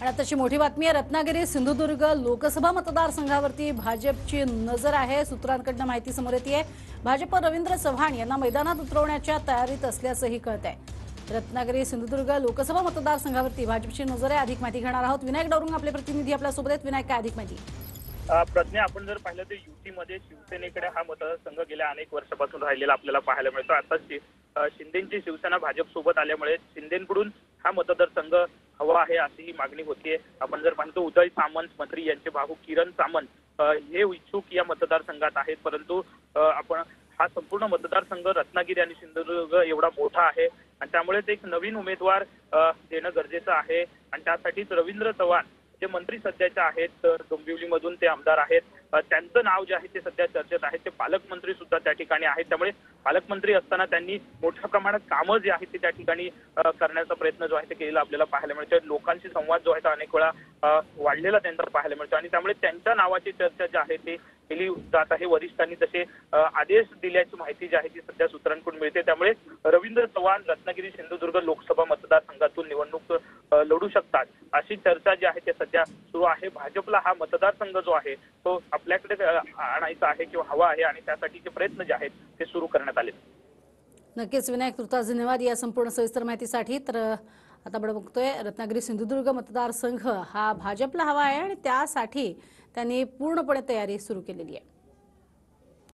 आणि आताची मोठी बातमी आहे। रत्नागिरी सिंधुदुर्ग लोकसभा मतदारसंघावरती भाजपची नजर आहे। सूत्रांकडून माहिती समोर येते आहे। भाजप रवींद्र चव्हाण यांना मैदानात उतरवण्याच्या तयारीत असल्याचंही कळतंय। रत्नागिरी सिंधुदुर्ग लोकसभा मतदारसंघावरती भाजपची नजर आहे। अधिक माहिती घेणार आहोत। विनायक डोरुंग आपले प्रतिनिधी आपल्या सोबत आहेत। विनायक, काय अधिक माहिती? प्रज्ञा, आपण जर पाहिलं तर युतीमध्ये शिवसेनेकडे हा मतदारसंघ गेल्या अनेक वर्षापासून राहिलेला आपल्याला पाहायला मिळतो। आता शिंदेची शिवसेना भाजप सोबत आल्यामुळे शिंदेकडून हा मतदारसंघ हवा आहे अशी ही मागणी होतीये। आपण जर पाहतो उदय सामंत मंत्री यांचे भाऊ किरण सामंत हे इच्छुक या मतदारसंघात आहेत, परंतु आपण हा संपूर्ण मतदारसंघ रत्नागिरी आणि सिंधुदुर्ग एवढा मोठा आहे आणि त्यामुळेच एक नवीन उमेदवार देणं गरजेचं आहे आणि त्यासाठीच रवींद्र चव्हाण जे मंत्री सध्याचे आहेत, तर डोंबिवलीमधून ते आमदार आहेत, त्यांचं नाव जे आहे ते सध्या चर्चेत आहे। ते पालकमंत्री सुद्धा त्या ठिकाणी आहेत, त्यामुळे पालकमंत्री असताना त्यांनी मोठ्या प्रमाणात कामं जे आहेत ते त्या ठिकाणी करण्याचा प्रयत्न जो आहे ते केलेला आपल्याला पाहायला मिळतो। लोकांशी संवाद जो आहे तो अनेक वेळा वाढलेला त्यांचा पाहायला मिळतो आणि त्यामुळे त्यांच्या नावाची चर्चा जी आहे ती केली जात आहे। वरिष्ठांनी तसे आदेश दिल्याची माहिती जी आहे ती सध्या सूत्रांकडून मिळते। त्यामुळे रवींद्र चव्हाण रत्नागिरी सिंधुदुर्ग लोकसभा मतदारसंघातून निवडणूक लढू शकतात अशी चर्चा जी आहे ते सध्या सुरू आहे। भाजपला हा मतदारसंघ जो आहे तो आपल्याकडे आणायचा आहे किंवा हवा आहे आणि त्यासाठीचे प्रयत्न जे आहेत ते सुरू करण्यात आले। नक्कीच विनायक, तुर्तास धन्यवाद या संपूर्ण सविस्तर माहितीसाठी। तर आता आपण बघतोय रत्नागिरी सिंधुदुर्ग मतदारसंघ हा भाजपला हवा आहे आणि त्यासाठी त्यांनी पूर्णपणे तयारी सुरू केलेली आहे।